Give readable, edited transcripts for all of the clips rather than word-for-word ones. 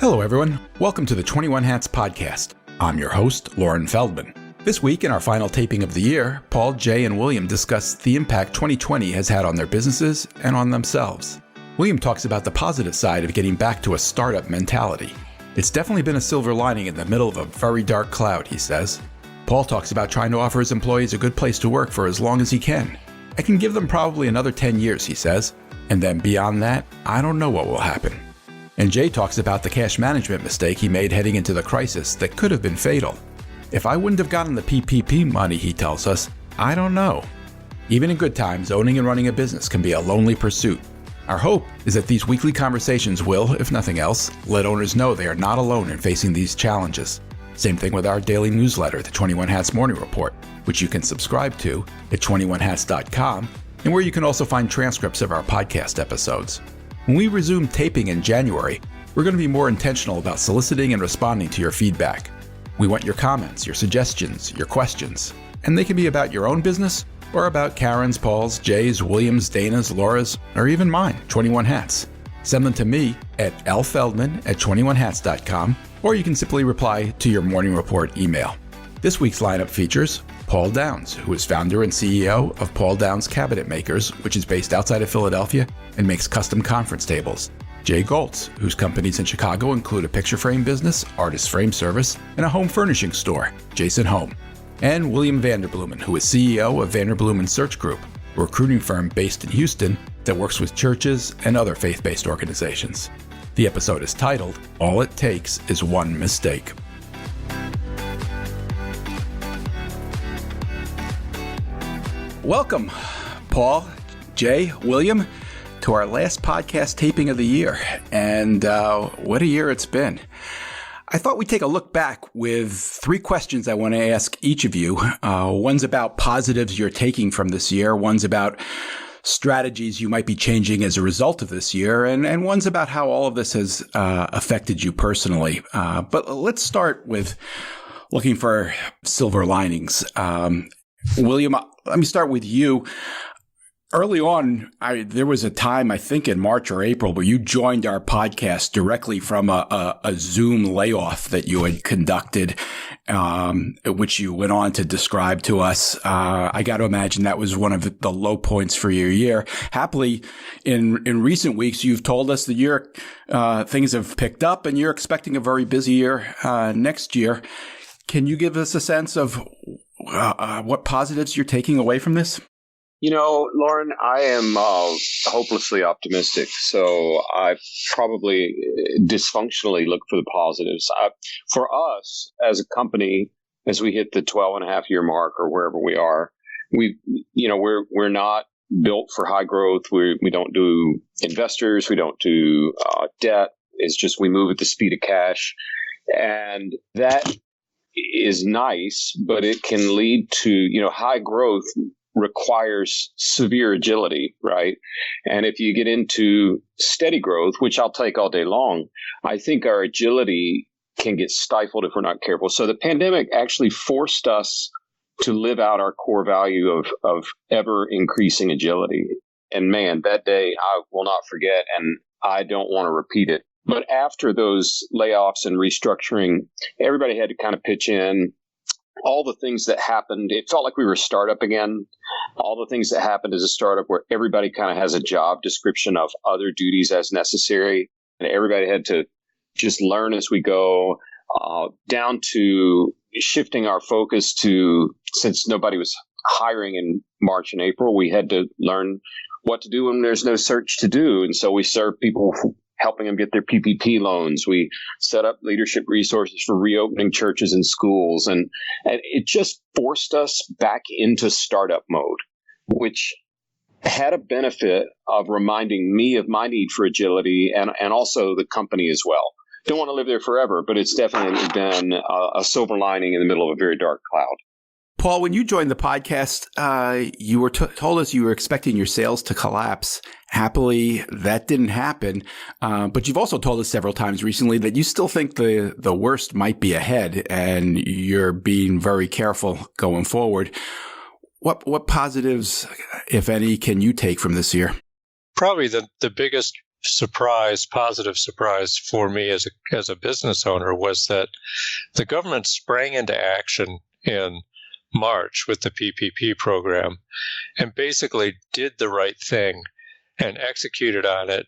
Hello, everyone. Welcome to the 21 Hats podcast. I'm your host, Lauren Feldman. This week, in our final taping of the year, Paul, Jay, and William discuss the impact 2020 has had on their businesses and on themselves. William talks about the positive side of getting back to a startup mentality. It's definitely been a silver lining in the middle of a very dark cloud, he says. Paul talks about trying to offer his employees a good place to work for as long as he can. I can give them probably another 10 years, he says. And then beyond that, I don't know what will happen. And Jay talks about the cash management mistake he made heading into the crisis that could have been fatal. If I wouldn't have gotten the PPP money, he tells us, I don't know. Even in good times, owning and running a business can be a lonely pursuit. Our hope is that these weekly conversations will, if nothing else, let owners know they are not alone in facing these challenges. Same thing with our daily newsletter, the 21 Hats Morning Report, which you can subscribe to at 21hats.com, and where you can also find transcripts of our podcast episodes. When we resume taping in January, we're going to be more intentional about soliciting and responding to your feedback. We want your comments, your suggestions, your questions, and they can be about your own business or about Karen's, Paul's, Jay's, William's, Dana's, Laura's, or even mine, 21 Hats. Send them to me at lfeldman@21hats.com, or you can simply reply to your morning report email. This week's lineup features Paul Downs, who is founder and CEO of Paul Downs Cabinet Makers, which is based outside of Philadelphia and makes custom conference tables. Jay Goltz, whose companies in Chicago include a picture frame business, artist frame service, and a home furnishing store, Jason Home. And William Vanderbloemen, who is CEO of Vanderbloemen Search Group, a recruiting firm based in Houston that works with churches and other faith-based organizations. The episode is titled, All It Takes Is One Mistake. Welcome, Paul, Jay, William, to our last podcast taping of the year. And what a year it's been. I thought we'd take a look back with 3 questions I want to ask each of you. One's about positives you're taking from this year. One's about strategies you might be changing as a result of this year. And one's about how all of this has affected you personally. But let's start with looking for silver linings. William, let me start with you. Early on, there was a time, I think in March or April, where you joined our podcast directly from a Zoom layoff that you had conducted, which you went on to describe to us. I got to imagine that was one of the low points for your year. Happily, in recent weeks, you've told us the year things have picked up and you're expecting a very busy year next year. Can you give us a sense of what positives you're taking away from this? You know, Lauren, I am hopelessly optimistic, so I probably dysfunctionally look for the positives. For us as a company, as we hit the 12.5-year mark or wherever we are, we're not built for high growth. We don't do investors. We don't do debt. It's just we move at the speed of cash, and that is nice, but it can lead to, high growth requires severe agility, right? And if you get into steady growth, which I'll take all day long, I think our agility can get stifled if we're not careful. So the pandemic actually forced us to live out our core value of ever increasing agility. And man, that day I will not forget, and I don't want to repeat it. But after those layoffs and restructuring, everybody had to kind of pitch in. All the things that happened, it felt like we were a startup again. All the things that happened as a startup where everybody kind of has a job description of other duties as necessary. And everybody had to just learn as we go, down to shifting our focus to, since nobody was hiring in March and April, we had to learn what to do when there's no search to do. And so we serve people, helping them get their PPP loans. We set up leadership resources for reopening churches and schools. And it just forced us back into startup mode, which had a benefit of reminding me of my need for agility and also the company as well. Don't want to live there forever, but it's definitely been a silver lining in the middle of a very dark cloud. Paul, when you joined the podcast, you were told us you were expecting your sales to collapse. Happily, that didn't happen. But you've also told us several times recently that you still think the worst might be ahead, and you're being very careful going forward. What positives, if any, can you take from this year? Probably the biggest positive surprise for me as a business owner was that the government sprang into action in March with the PPP program and basically did the right thing and executed on it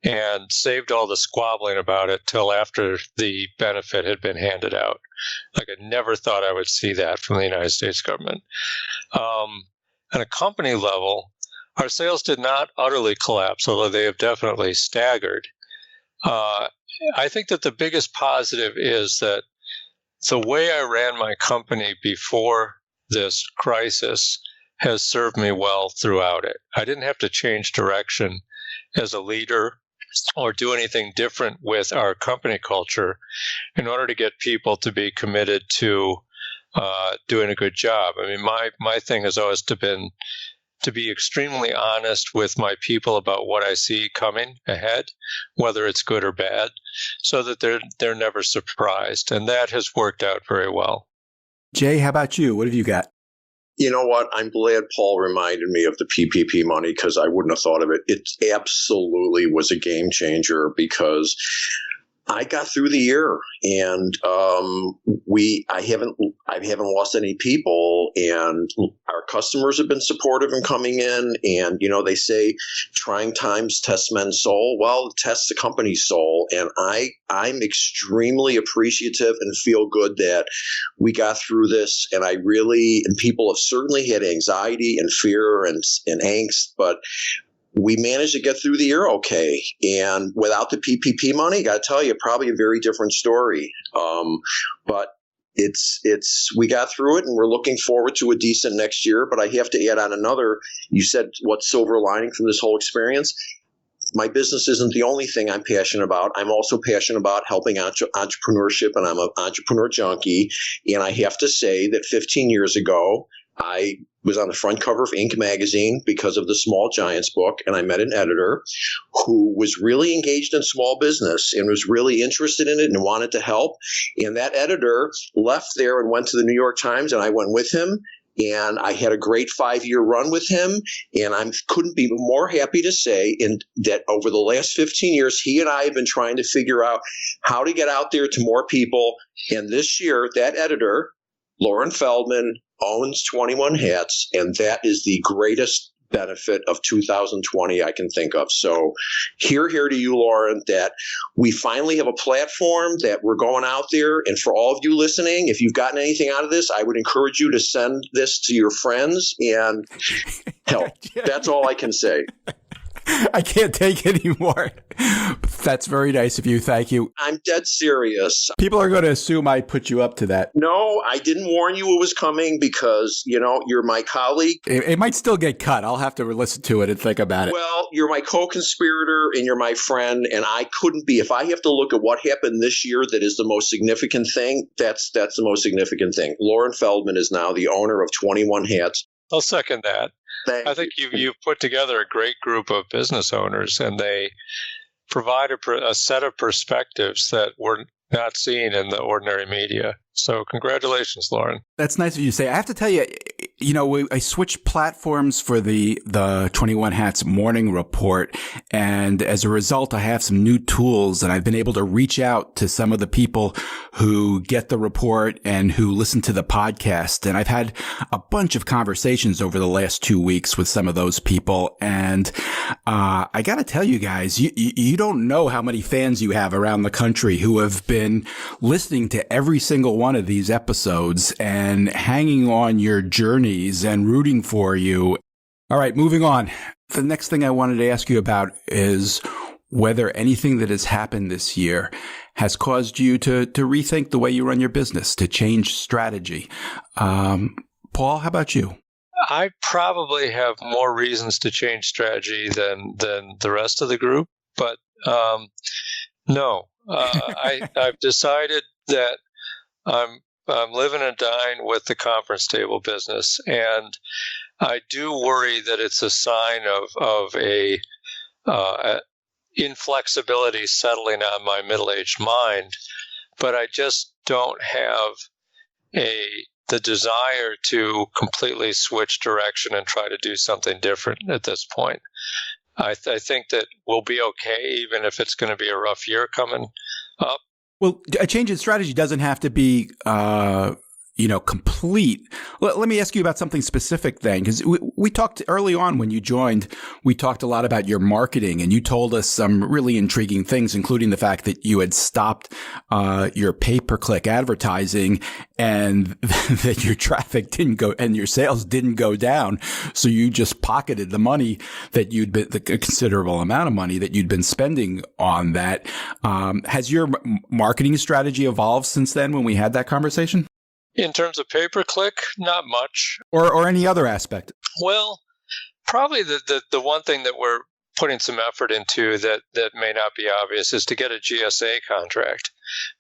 and saved all the squabbling about it till after the benefit had been handed out. Like, I never thought I would see that from the United States government. At a company level, our sales did not utterly collapse, although they have definitely staggered. I think that the biggest positive is that the way I ran my company before this crisis has served me well throughout it. I didn't have to change direction as a leader or do anything different with our company culture in order to get people to be committed to doing a good job. I mean, my thing has always been to be extremely honest with my people about what I see coming ahead, whether it's good or bad, so that they're never surprised. And that has worked out very well. Jay, how about you? What have you got? You know what? I'm glad Paul reminded me of the PPP money because I wouldn't have thought of it. It absolutely was a game changer because I got through the year and I haven't lost any people, and our customers have been supportive in coming in. And they say trying times test men's soul. Well, it tests the company's soul, and I'm extremely appreciative and feel good that we got through this. And people have certainly had anxiety and fear and angst, but we managed to get through the year okay. And without the PPP money, got to tell you, probably a very different story. But we got through it, and we're looking forward to a decent next year. But I have to add on another. You said what silver lining from this whole experience. My business isn't the only thing I'm passionate about. I'm also passionate about helping entrepreneurship, and I'm an entrepreneur junkie. And I have to say that 15 years ago, I was on the front cover of Inc. magazine because of the Small Giants book, and I met an editor who was really engaged in small business and was really interested in it and wanted to help. And that editor left there and went to the New York Times, and I went with him. And I had a great 5-year run with him, and I couldn't be more happy to say that over the last 15 years, he and I have been trying to figure out how to get out there to more people. And this year, that editor, Lauren Feldman, owns 21 Hats, and that is the greatest benefit of 2020 I can think of. So here to you, Lauren, that we finally have a platform that we're going out there. And for all of you listening, if you've gotten anything out of this, I would encourage you to send this to your friends and help. That's all I can say. I can't take any more. That's very nice of you. Thank you. I'm dead serious. People are going to assume I put you up to that. No, I didn't warn you it was coming because, you're my colleague. It might still get cut. I'll have to listen to it and think about it. Well, you're my co-conspirator and you're my friend, and I couldn't be. If I have to look at what happened this year that is the most significant thing, that's the most significant thing. Lauren Feldman is now the owner of 21 Hats. I'll second that. I think you've put together a great group of business owners, and they provide a set of perspectives that we're not seen in the ordinary media. So congratulations, Lauren. That's nice of you to say. I have to tell you, I switched platforms for the 21 Hats morning report. And as a result, I have some new tools, and I've been able to reach out to some of the people who get the report and who listen to the podcast. And I've had a bunch of conversations over the last 2 weeks with some of those people. And I got to tell you guys, you don't know how many fans you have around the country who have been listening to every single one of these episodes and hanging on your journeys and rooting for you. All right, moving on. The next thing I wanted to ask you about is whether anything that has happened this year has caused you to rethink the way you run your business, to change strategy. Paul, how about you? I probably have more reasons to change strategy than the rest of the group, but no. I've decided that I'm living and dying with the conference table business, and I do worry that it's a sign of a inflexibility settling on my middle-aged mind. But I just don't have the desire to completely switch direction and try to do something different at this point. I think that we'll be okay, even if it's going to be a rough year coming up. Well, a change in strategy doesn't have to be, complete. Let me ask you about something specific then, because we talked early on when you joined, we talked a lot about your marketing, and you told us some really intriguing things, including the fact that you had stopped your pay-per-click advertising and that your traffic didn't go and your sales didn't go down. So you just pocketed the money that the considerable amount of money that you'd been spending on that. Has your marketing strategy evolved since then when we had that conversation? In terms of pay-per-click, not much. Or any other aspect? Well, probably the one thing that we're putting some effort into that may not be obvious is to get a GSA contract,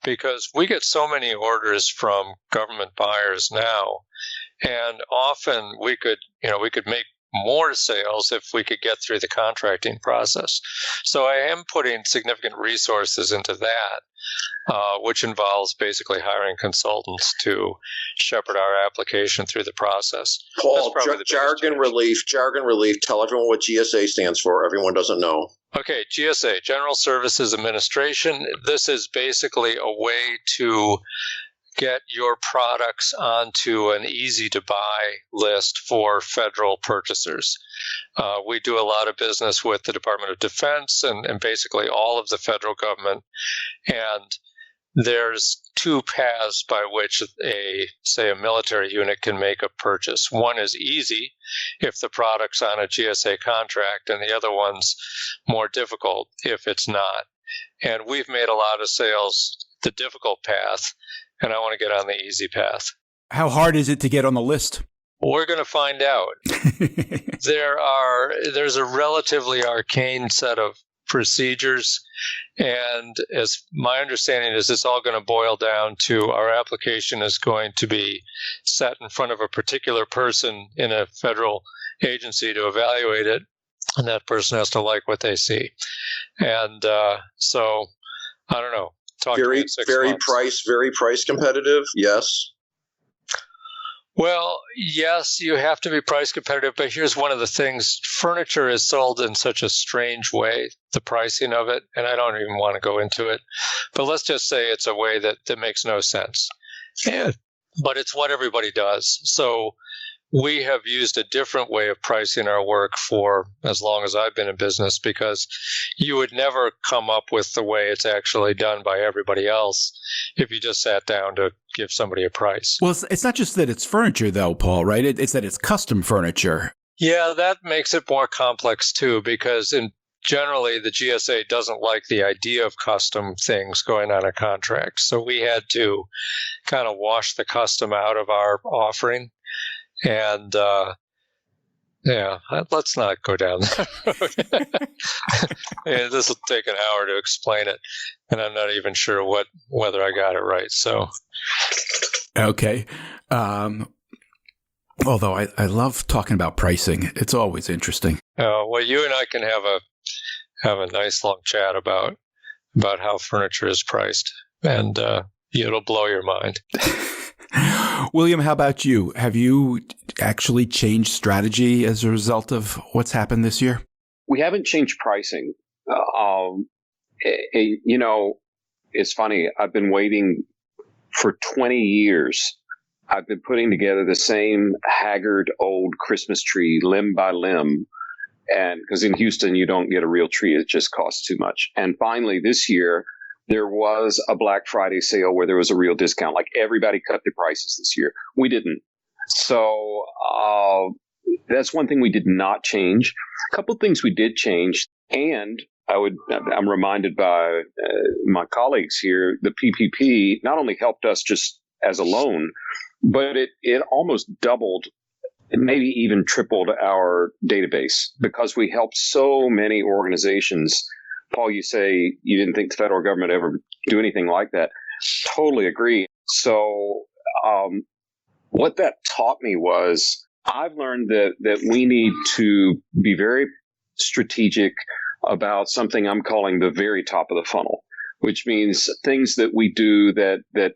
because we get so many orders from government buyers now, and often we could make more sales if we could get through the contracting process. So I am putting significant resources into that, which involves basically hiring consultants to shepherd our application through the process. Paul, jargon relief. Tell everyone what GSA stands for. Everyone doesn't know. Okay, GSA, General Services Administration. This is basically a way to get your products onto an easy-to-buy list for federal purchasers. We do a lot of business with the Department of Defense and basically all of the federal government. And there's two paths by which a military unit can make a purchase. One is easy if the product's on a GSA contract, and the other one's more difficult if it's not. And we've made a lot of sales the difficult path, and I want to get on the easy path. How hard is it to get on the list? We're going to find out. There's a relatively arcane set of procedures, and as my understanding is, it's all going to boil down to our application is going to be set in front of a particular person in a federal agency to evaluate it, and that person has to like what they see. And so, I don't know. Very price competitive. Yes. Well, yes, you have to be price competitive, but here's one of the things. Furniture is sold in such a strange way, the pricing of it, and I don't even want to go into it. But let's just say it's a way that makes no sense. Yeah. But it's what everybody does. So we have used a different way of pricing our work for as long as I've been in business, because you would never come up with the way it's actually done by everybody else if you just sat down to give somebody a price. Well, it's not just that it's furniture, though, Paul, right? It's that it's custom furniture. Yeah, that makes it more complex, too, because generally the GSA doesn't like the idea of custom things going on a contract. So we had to kind of wash the custom out of our offering. And let's not go down that road. Yeah, this will take an hour to explain it, and I'm not even sure whether I got it right. So, okay. Although I love talking about pricing, it's always interesting. Well, you and I can have a nice long chat about how furniture is priced, and it'll blow your mind. William, how about you? Have you actually changed strategy as a result of what's happened this year? We haven't changed pricing. It's funny. I've been waiting for 20 years. I've been putting together the same haggard old Christmas tree limb by limb. And because in Houston, you don't get a real tree. It just costs too much. And finally, this year, there was a Black Friday sale where there was a real discount. Like everybody cut their prices this year. We didn't. So that's one thing we did not change. A couple of things we did change. And I'm reminded by my colleagues here, the PPP not only helped us just as a loan, but it almost doubled, maybe even tripled our database, because we helped so many organizations. Paul, you say you didn't think the federal government ever do anything like that. Totally agree. So what that taught me was I've learned that we need to be very strategic about something I'm calling the very top of the funnel, which means things that we do that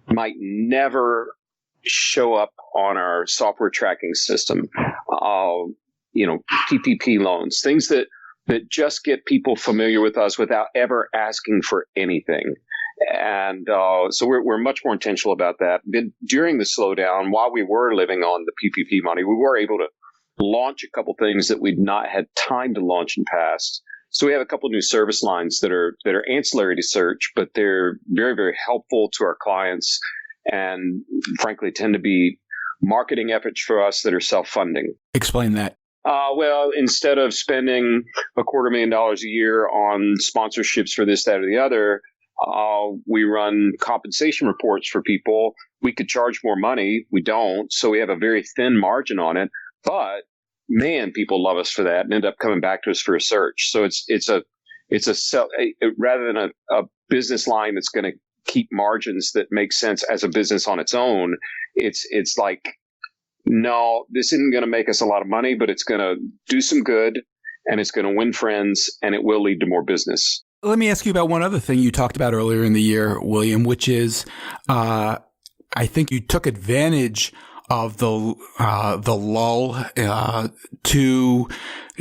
might never show up on our software tracking system, PPP loans, things that that just get people familiar with us without ever asking for anything. And so we're much more intentional about that. Then during the slowdown, while we were living on the PPP money, we were able to launch a couple things that we'd not had time to launch in past. So we have a couple new service lines that are ancillary to search, but they're very, very helpful to our clients, and frankly tend to be marketing efforts for us that are self-funding. Explain that. Well, instead of spending $250,000 a year on sponsorships for this, that, or the other, we run compensation reports for people. We could charge more money. We don't. So we have a very thin margin on it. But man, people love us for that and end up coming back to us for a search. So rather than a business line that's going to keep margins that make sense as a business on its own, it's like, no, this isn't going to make us a lot of money, but it's going to do some good, and it's going to win friends, and it will lead to more business. Let me ask you about one other thing you talked about earlier in the year, William, which is I think you took advantage of the lull to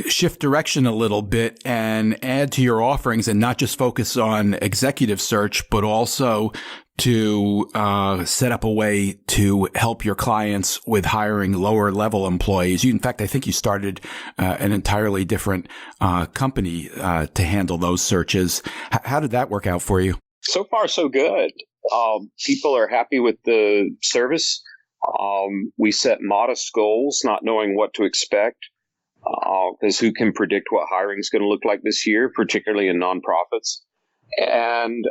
shift direction a little bit and add to your offerings, and not just focus on executive search, but also to set up a way to help your clients with hiring lower level employees. In fact, I think you started an entirely different company to handle those searches. How did that work out for you? So far, so good. People are happy with the service. We set modest goals, not knowing what to expect, because who can predict what hiring is going to look like this year, particularly in nonprofits. And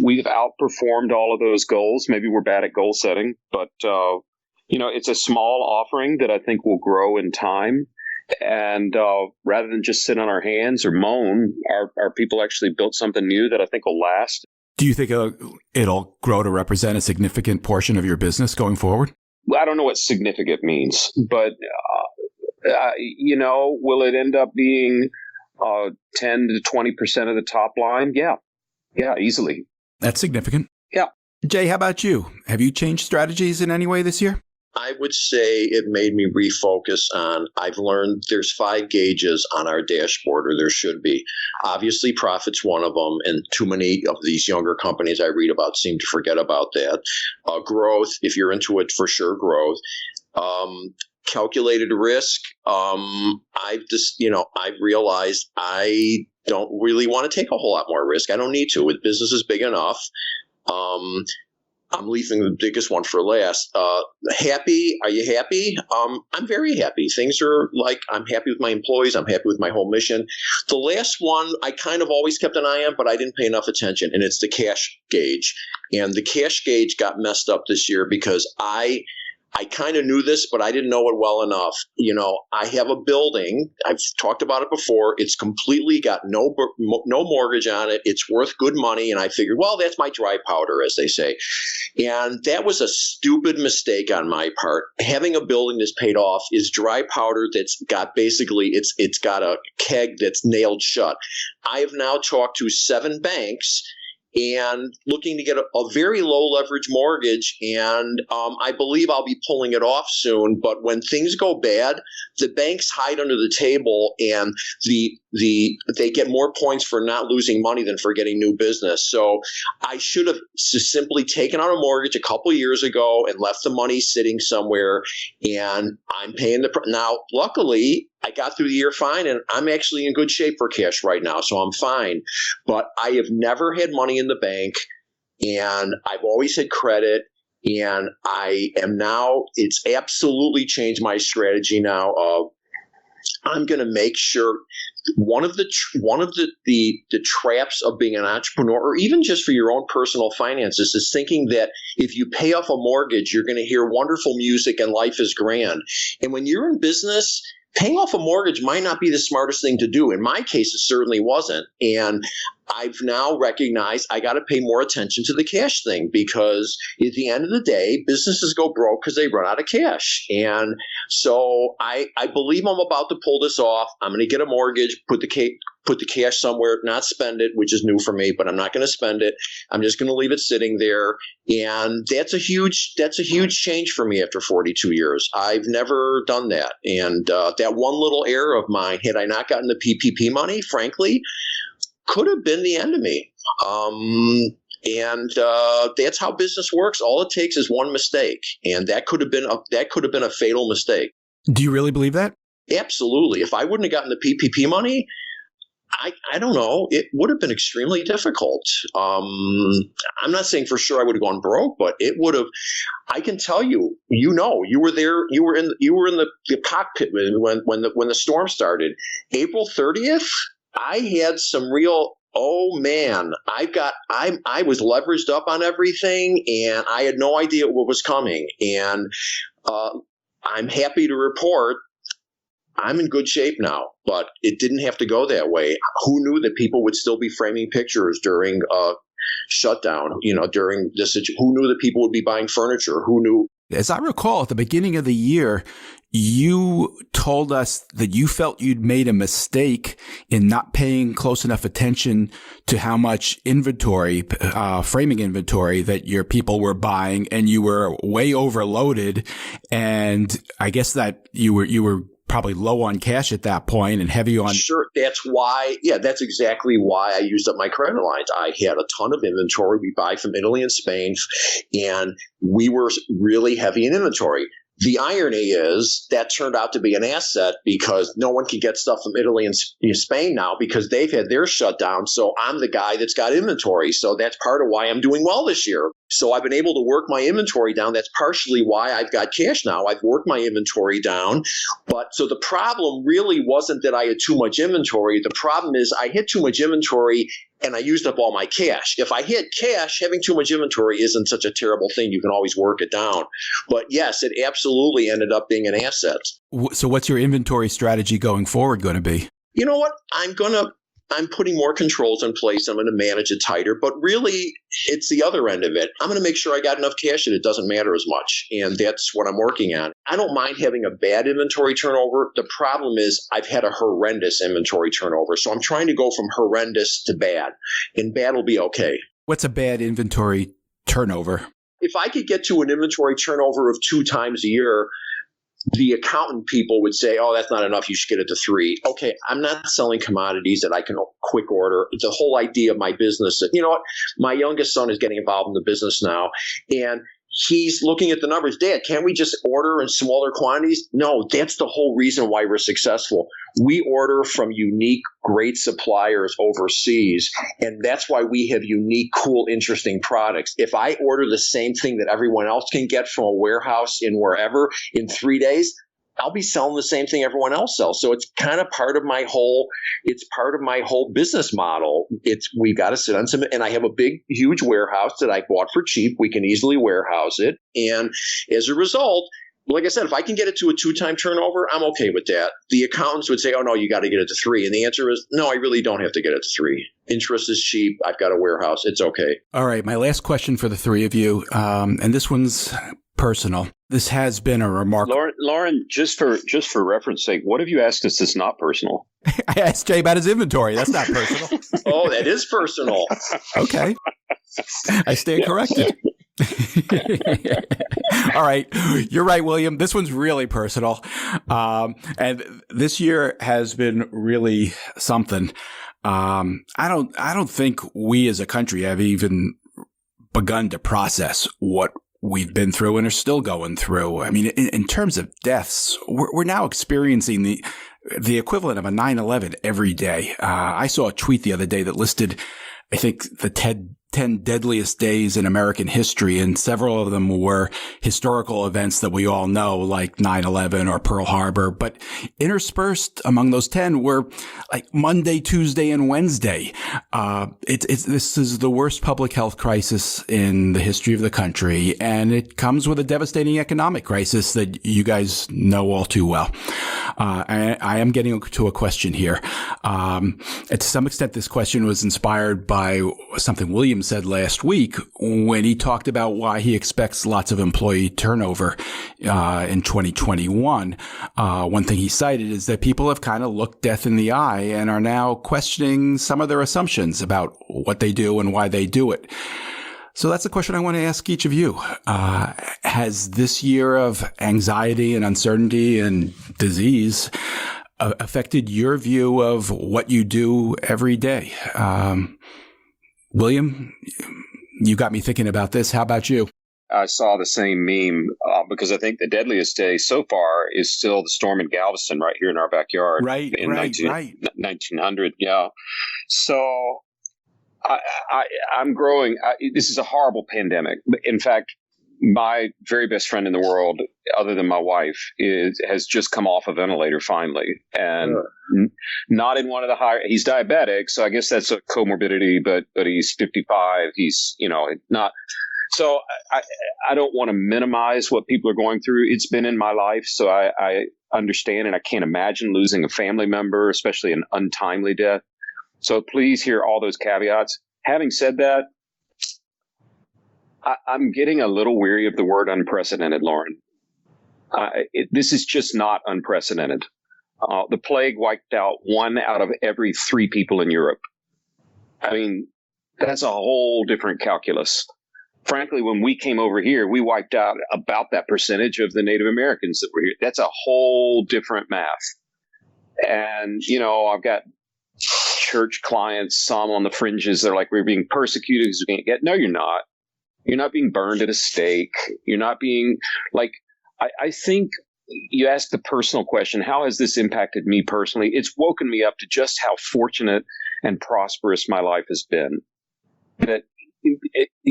we've outperformed all of those goals. Maybe we're bad at goal setting, but it's a small offering that I think will grow in time. And rather than just sit on our hands or moan, our people actually built something new that I think will last. Do you think it'll grow to represent a significant portion of your business going forward? Well, I don't know what significant means, but will it end up being 10 to 20% of the top line? Yeah, easily. That's significant. Yeah. Jay, how about you? Have you changed strategies in any way this year? I would say it made me refocus on, I've learned there's 5 gauges on our dashboard, or there should be. Obviously, profit's one of them, and too many of these younger companies I read about seem to forget about that. Growth, if you're into it, for sure, growth. Calculated risk. I've realized I don't really want to take a whole lot more risk. I don't need to. With business is big enough. I'm leaving the biggest one for last. Happy? Are you happy? I'm very happy. Things are like, I'm happy with my employees. I'm happy with my whole mission. The last one I kind of always kept an eye on, but I didn't pay enough attention, and it's the cash gauge. And the cash gauge got messed up this year because I kind of knew this, but I didn't know it well enough. I have a building. I've talked about it before. It's completely got no mortgage on it. It's worth good money. And I figured, well, that's my dry powder, as they say. And that was a stupid mistake on my part. Having a building that's paid off is dry powder that's got basically, it's got a keg that's nailed shut. I have now talked to 7 banks and looking to get a very low leverage mortgage. And I believe I'll be pulling it off soon. But when things go bad, the banks hide under the table, and they get more points for not losing money than for getting new business. So I should have simply taken out a mortgage a couple of years ago and left the money sitting somewhere, and I'm paying now. Luckily, I got through the year fine, and I'm actually in good shape for cash right now, so I'm fine. But I have never had money in the bank, and I've always had credit, and I am now, it's absolutely changed my strategy now of I'm going to make sure one of the traps of being an entrepreneur, or even just for your own personal finances, is thinking that if you pay off a mortgage, you're going to hear wonderful music and life is grand. And when you're in business, paying off a mortgage might not be the smartest thing to do. In my case, it certainly wasn't. And I've now recognized I got to pay more attention to the cash thing, because at the end of the day, businesses go broke because they run out of cash. And so I believe I'm about to pull this off. I'm going to get a mortgage, put put the cash somewhere, not spend it, which is new for me, but I'm not going to spend it. I'm just going to leave it sitting there. And that's a huge change for me after 42 years. I've never done that. And that one little error of mine, had I not gotten the PPP money, frankly, could have been the end of me. And that's how business works. All it takes is one mistake, and that could have been a fatal mistake. Do you really believe that? Absolutely. If I wouldn't have gotten the PPP money, I don't know, it would have been extremely difficult. I'm not saying for sure I would have gone broke, but it would have. I can tell you, you were there. You were in the cockpit when the storm started. April 30th, I had some real. Oh man, I was leveraged up on everything, and I had no idea what was coming. And I'm happy to report I'm in good shape now, but it didn't have to go that way. Who knew that people would still be framing pictures during a shutdown? During this, who knew that people would be buying furniture? Who knew? As I recall, at the beginning of the year, you told us that you felt you'd made a mistake in not paying close enough attention to how much inventory, framing inventory that your people were buying, and you were way overloaded. And I guess that you were probably low on cash at that point and heavy on. Sure. That's exactly why I used up my credit lines. I had a ton of inventory. We buy from Italy and Spain, and we were really heavy in inventory. The irony is that turned out to be an asset because no one can get stuff from Italy and Spain now because they've had their shutdown. So I'm the guy that's got inventory. So that's part of why I'm doing well this year. So I've been able to work my inventory down. That's partially why I've got cash now. I've worked my inventory down. But so the problem really wasn't that I had too much inventory. The problem is I had too much inventory and I used up all my cash. If I had cash, having too much inventory isn't such a terrible thing. You can always work it down. But yes, it absolutely ended up being an asset. So what's your inventory strategy going forward going to be? You know what? I'm putting more controls in place. I'm going to manage it tighter. But really, it's the other end of it. I'm going to make sure I got enough cash that it doesn't matter as much. And that's what I'm working on. I don't mind having a bad inventory turnover. The problem is I've had a horrendous inventory turnover. So I'm trying to go from horrendous to bad. And bad will be okay. What's a bad inventory turnover? If I could get to an inventory turnover of 2 times a year, the accountant people would say, oh, that's not enough. You should get it to 3. Okay, I'm not selling commodities that I can quick order. It's the whole idea of my business. You know what? My youngest son is getting involved in the business now, and he's looking at the numbers. Dad, can't we just order in smaller quantities? No, that's the whole reason why we're successful. We order from unique, great suppliers overseas, and that's why we have unique, cool, interesting products. If I order the same thing that everyone else can get from a warehouse in wherever in 3 days, I'll be selling the same thing everyone else sells. So it's kind of part of my whole business model. We've got to sit on some, and I have a big, huge warehouse that I bought for cheap. We can easily warehouse it. And as a result, like I said, if I can get it to a 2-time turnover, I'm okay with that. The accountants would say, oh, no, you got to get it to 3. And the answer is, no, I really don't have to get it to 3. Interest is cheap. I've got a warehouse. It's okay. All right. My last question for the three of you, and this one's personal. This has been a remarkable. Lauren, just for reference sake, what have you asked us that's not personal? I asked Jay about his inventory. That's not personal. Oh, that is personal. Okay. I stand corrected. All right. You're right, William. This one's really personal. And this year has been really something. I don't think we as a country have even begun to process what we've been through and are still going through. I mean, in terms of deaths, we're now experiencing the equivalent of a 9/11 every day. I saw a tweet the other day that listed, I think, the 10 deadliest days in American history, and several of them were historical events that we all know, like 9/11 or Pearl Harbor. But interspersed among those 10 were like Monday, Tuesday, and Wednesday. This is the worst public health crisis in the history of the country, and it comes with a devastating economic crisis that you guys know all too well. I am getting to a question here. To some extent, this question was inspired by something William said last week when he talked about why he expects lots of employee turnover in 2021. One thing he cited is that people have kind of looked death in the eye and are now questioning some of their assumptions about what they do and why they do it. So that's a question I want to ask each of you. Has this year of anxiety and uncertainty and disease affected your view of what you do every day? William, you got me thinking about this. How about you? I saw the same meme because I think the deadliest day so far is still the storm in Galveston right here in our backyard. Right, in right. 1900, yeah. So I'm growing. This is a horrible pandemic. In fact, my very best friend in the world, other than my wife, has just come off a ventilator finally, and not in one of the higher. He's diabetic, so I guess that's a comorbidity. But he's 55. He's not. So I don't want to minimize what people are going through. It's been in my life, so I understand, and I can't imagine losing a family member, especially an untimely death. So please hear all those caveats. Having said that, I'm getting a little weary of the word unprecedented, Lauren. This is just not unprecedented. The plague wiped out 1 out of every 3 people in Europe. I mean, that's a whole different calculus. Frankly, when we came over here, we wiped out about that percentage of the Native Americans that were here. That's a whole different math. And, I've got church clients, some on the fringes. They're like, we're being persecuted because we can't get. No, you're not. You're not being burned at a stake. You're not being like, I think you asked the personal question, how has this impacted me personally? It's woken me up to just how fortunate and prosperous my life has been. That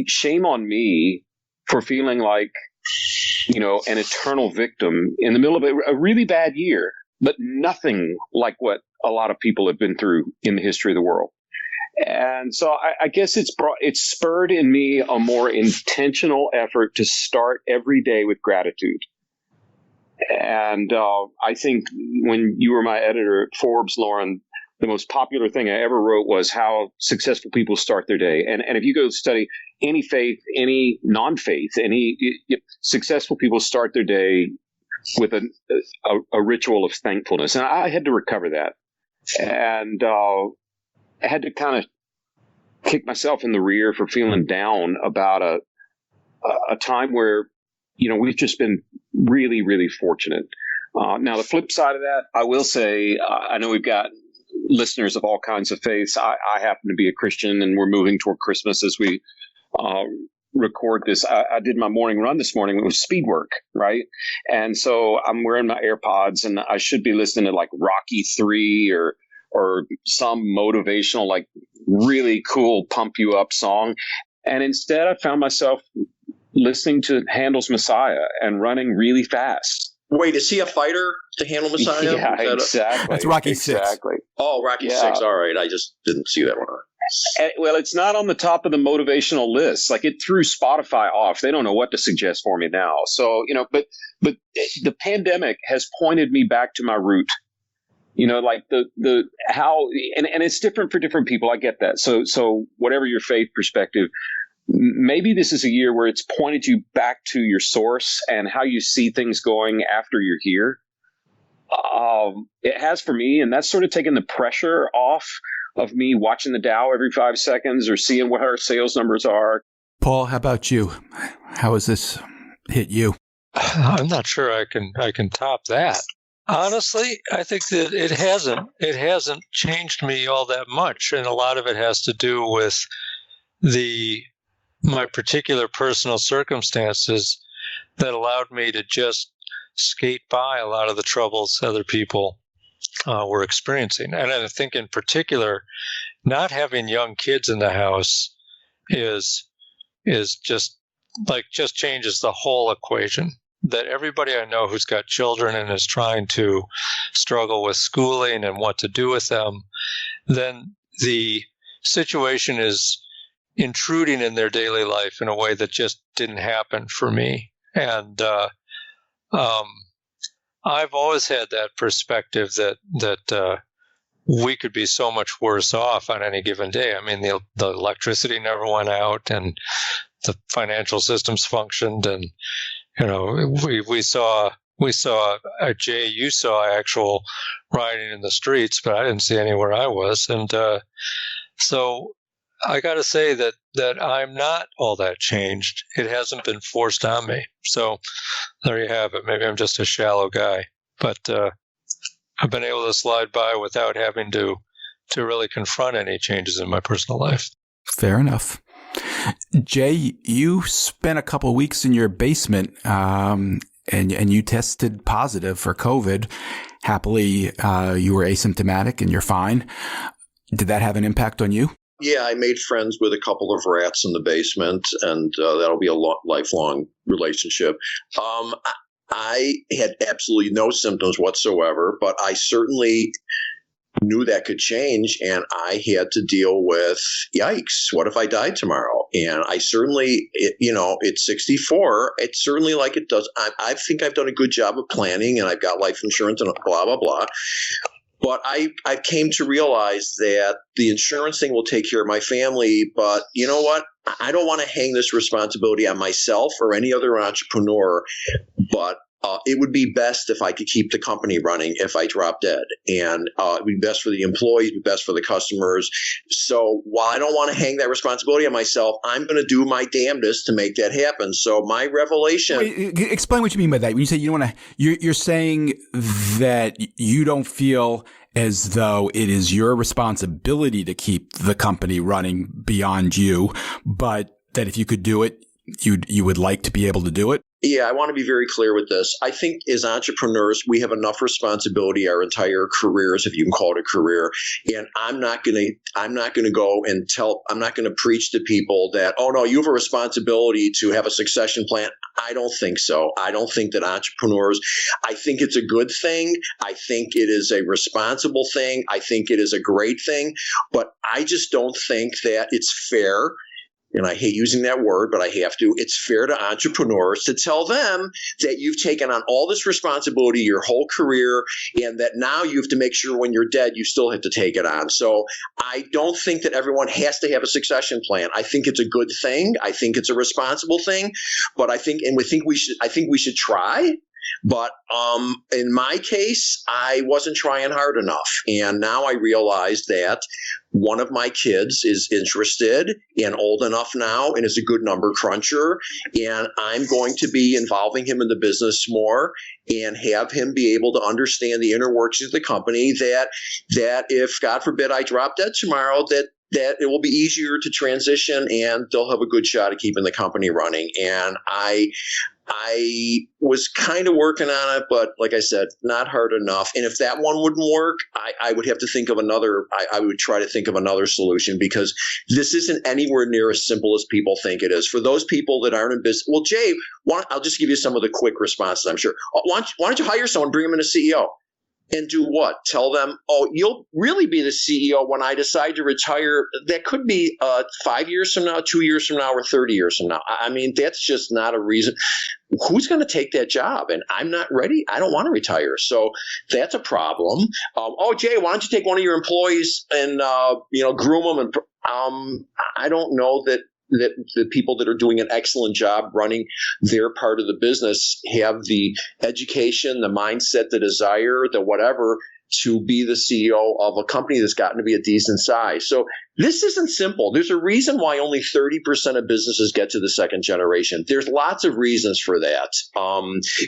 shame on me for feeling like, an eternal victim in the middle of a really bad year, but nothing like what a lot of people have been through in the history of the world. And so I guess it's spurred in me a more intentional effort to start every day with gratitude. And I think when you were my editor at Forbes, Lauren, the most popular thing I ever wrote was how successful people start their day. And if you go study any faith, any non-faith, successful people start their day with a ritual of thankfulness. And I had to recover that. And I had to kind of kick myself in the rear for feeling down about a time where, we've just been really, really fortunate. Now, the flip side of that, I will say, I know we've got listeners of all kinds of faiths. I happen to be a Christian, and we're moving toward Christmas as we record this. I did my morning run this morning. It was speed work, right? And so I'm wearing my AirPods, and I should be listening to like Rocky 3 or some motivational, like really cool pump you up song. And instead I found myself listening to Handel's Messiah and running really fast. Wait, is he a fighter to Handel Messiah? Yeah, exactly. That's Rocky 6. Exactly. Oh, Rocky 6. All right. I just didn't see that one. Well, it's not on the top of the motivational list. Like, it threw Spotify off. They don't know what to suggest for me now. So, but the pandemic has pointed me back to my root. Like the how, and it's different for different people. I get that. So whatever your faith perspective, maybe this is a year where it's pointed you back to your source and how you see things going after you're here. It has for me, and that's sort of taken the pressure off of me watching the Dow every 5 seconds or seeing what our sales numbers are. Paul, how about you? How has this hit you? I'm not sure I can top that. Honestly, I think that it hasn't changed me all that much, and a lot of it has to do with my particular personal circumstances that allowed me to just skate by a lot of the troubles other people were experiencing. And I think in particular, not having young kids in the house is just changes the whole equation. That everybody I know who's got children and is trying to struggle with schooling and what to do with them, then the situation is intruding in their daily life in a way that just didn't happen for me. And I've always had that perspective that we could be so much worse off on any given day. I mean, the electricity never went out, and the financial systems functioned, and we saw Jay, you saw actual rioting in the streets, but I didn't see anywhere I was, and so I got to say that I'm not all that changed. It hasn't been forced on me. So there you have it. Maybe I'm just a shallow guy, but I've been able to slide by without having to really confront any changes in my personal life. Fair enough. Jay, you spent a couple of weeks in your basement, and you tested positive for COVID. Happily, you were asymptomatic and you're fine. Did that have an impact on you? Yeah, I made friends with a couple of rats in the basement, and that'll be a lifelong relationship. I had absolutely no symptoms whatsoever, but I certainly knew that could change, and I had to deal with, yikes, what if I died tomorrow? And I certainly, it's 64. It's certainly like it does. I think I've done a good job of planning, and I've got life insurance and blah, blah, blah. But I came to realize that the insurance thing will take care of my family. But you know what? I don't want to hang this responsibility on myself or any other entrepreneur. But it would be best if I could keep the company running if I drop dead. And it would be best for the employees, be best for the customers. So while I don't want to hang that responsibility on myself, I'm going to do my damnedest to make that happen. So my revelation. Wait, explain what you mean by that. When you say you don't want to, you're saying that you don't feel as though it is your responsibility to keep the company running beyond you, but that if you could do it, you would like to be able to do it? Yeah, I want to be very clear with this. I think as entrepreneurs, we have enough responsibility our entire careers, if you can call it a career. And I'm not going to go and I'm not going to preach to people that, oh no, you have a responsibility to have a succession plan. I don't think so. I don't think that entrepreneurs, I think it's a good thing. I think it is a responsible thing. I think it is a great thing, but I just don't think that it's fair. And I hate using that word, but I have to. It's fair to entrepreneurs to tell them that you've taken on all this responsibility your whole career, and that now you have to make sure when you're dead, you still have to take it on. So I don't think that everyone has to have a succession plan. I think it's a good thing. I think it's a responsible thing, but I think we should try. But in my case, I wasn't trying hard enough. And now I realize that one of my kids is interested and old enough now and is a good number cruncher. And I'm going to be involving him in the business more and have him be able to understand the inner workings of the company, that if, God forbid, I drop dead tomorrow, that it will be easier to transition and they'll have a good shot at keeping the company running. And I was kind of working on it, but like I said, not hard enough. And if that one wouldn't work, I would have to think of another. I would try to think of another solution, because this isn't anywhere near as simple as people think it is. For those people that aren't in business, well, Jay, I'll just give you some of the quick responses, I'm sure. Why don't you hire someone, bring them in as CEO? And do what? Tell them, oh, you'll really be the CEO when I decide to retire. That could be 5 years from now, 2 years from now, or 30 years from now. I mean, that's just not a reason. Who's going to take that job? And I'm not ready. I don't want to retire. So that's a problem. Oh, Jay, why don't you take one of your employees and groom them? And I don't know that the people that are doing an excellent job running their part of the business have the education, the mindset, the desire, the whatever, to be the CEO of a company that's gotten to be a decent size. So this isn't simple. There's a reason why only 30% of businesses get to the second generation. There's lots of reasons for that.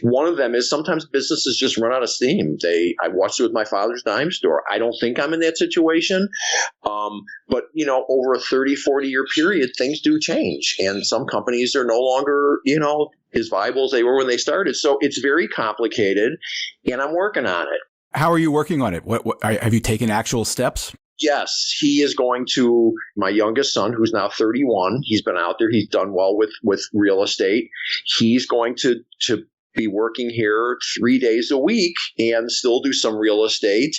One of them is sometimes businesses just run out of steam. I watched it with my father's dime store. I don't think I'm in that situation. But, over a 30, 40-year period, things do change. And some companies are no longer, as viable as they were when they started. So it's very complicated, and I'm working on it. How are you working on it? What have you taken actual steps? Yes, he is going to, my youngest son, who's now 31, he's been out there. He's done well with real estate. He's going to be working here 3 days a week and still do some real estate.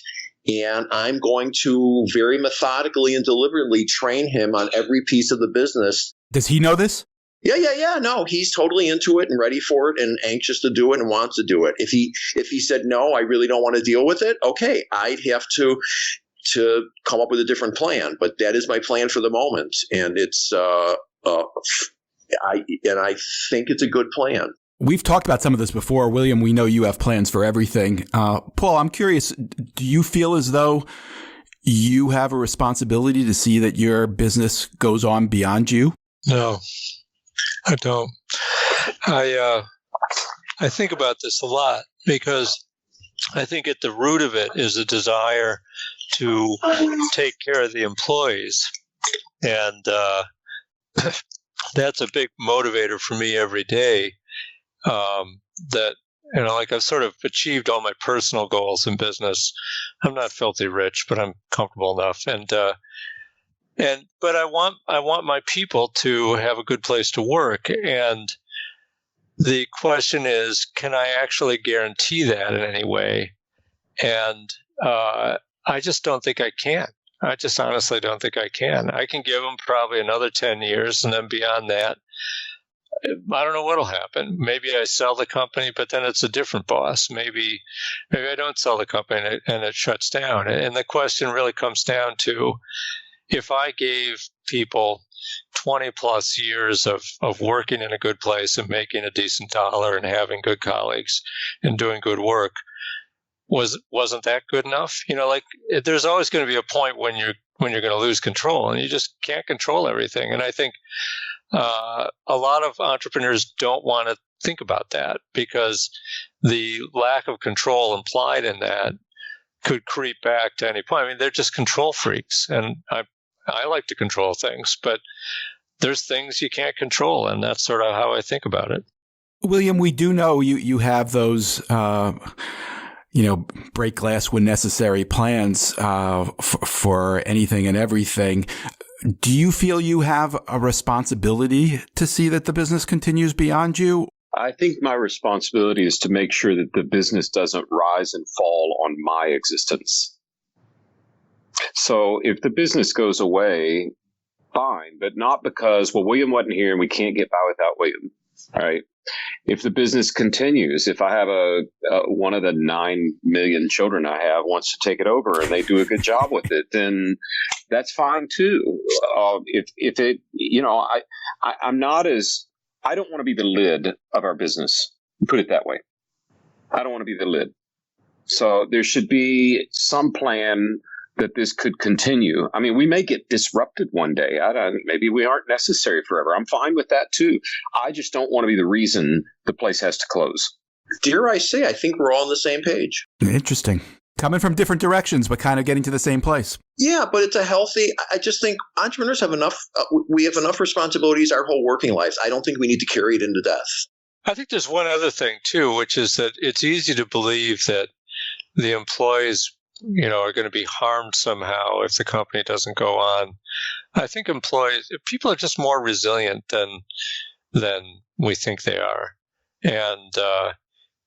And I'm going to very methodically and deliberately train him on every piece of the business. Does he know this? Yeah. No, he's totally into it and ready for it and anxious to do it and wants to do it. If he said, no, I really don't want to deal with it, okay, I'd have to to come up with a different plan. But that is my plan for the moment, and it's I think it's a good plan. We've talked about some of this before. William, we know you have plans for everything. Paul, I'm curious, do you feel as though you have a responsibility to see that your business goes on beyond you? No, I don't. I think about this a lot because I think at the root of it is a desire to take care of the employees. And that's a big motivator for me every day. That, like I've sort of achieved all my personal goals in business. I'm not filthy rich, but I'm comfortable enough. But I want my people to have a good place to work. And the question is, can I actually guarantee that in any way? And I just don't think I can. I just honestly don't think I can. I can give them probably another 10 years, and then beyond that, I don't know what'll happen. Maybe I sell the company, but then it's a different boss. Maybe I don't sell the company and it shuts down. And the question really comes down to, if I gave people 20 plus years of working in a good place and making a decent dollar and having good colleagues and doing good work, wasn't that good enough? There's always going to be a point when you're going to lose control, and you just can't control everything. And I think a lot of entrepreneurs don't want to think about that, because the lack of control implied in that could creep back to any point. I mean, they're just control freaks, and I like to control things, but there's things you can't control, and that's sort of how I think about it. William, we do know you have those break glass when necessary plans for anything and everything. Do you feel you have a responsibility to see that the business continues beyond you? I think my responsibility is to make sure that the business doesn't rise and fall on my existence. So if the business goes away, fine, but not because, William wasn't here and we can't get by without William. All right. If the business continues, if I have one of the 9 million children I have wants to take it over and they do a good job with it, then that's fine too. If it, I'm not as, I don't want to be the lid of our business. Put it that way. I don't want to be the lid. So there should be some plan that this could continue. I mean, we may get disrupted one day. Maybe we aren't necessary forever. I'm fine with that too. I just don't want to be the reason the place has to close. Dare I say, I think we're all on the same page. Interesting. Coming from different directions, but kind of getting to the same place. Yeah, but it's a healthy, I just think entrepreneurs have enough, we have enough responsibilities our whole working lives. I don't think we need to carry it into death. I think there's one other thing too, which is that it's easy to believe that the employees are going to be harmed somehow if the company doesn't go on. I think people are just more resilient than we think they are. And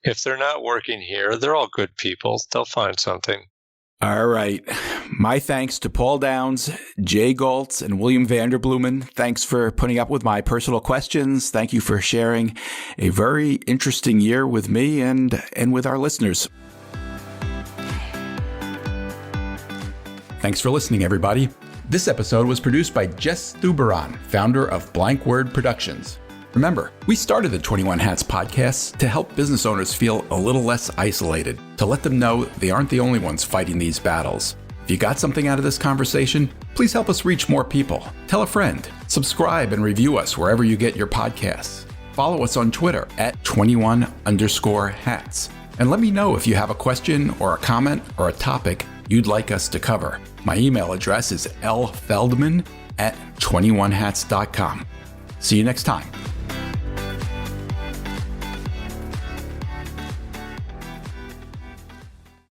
if they're not working here, they're all good people. They'll find something. All right. My thanks to Paul Downs, Jay Goltz, and William Vanderbloemen. Thanks for putting up with my personal questions. Thank you for sharing a very interesting year with me and with our listeners. Thanks for listening, everybody. This episode was produced by Jess Thuberon, founder of Blank Word Productions. Remember, we started the 21 Hats podcast to help business owners feel a little less isolated, to let them know they aren't the only ones fighting these battles. If you got something out of this conversation, please help us reach more people. Tell a friend, subscribe and review us wherever you get your podcasts. Follow us on Twitter at 21_hats. And let me know if you have a question or a comment or a topic you'd like us to cover. My email address is lfeldman@21hats.com. See you next time.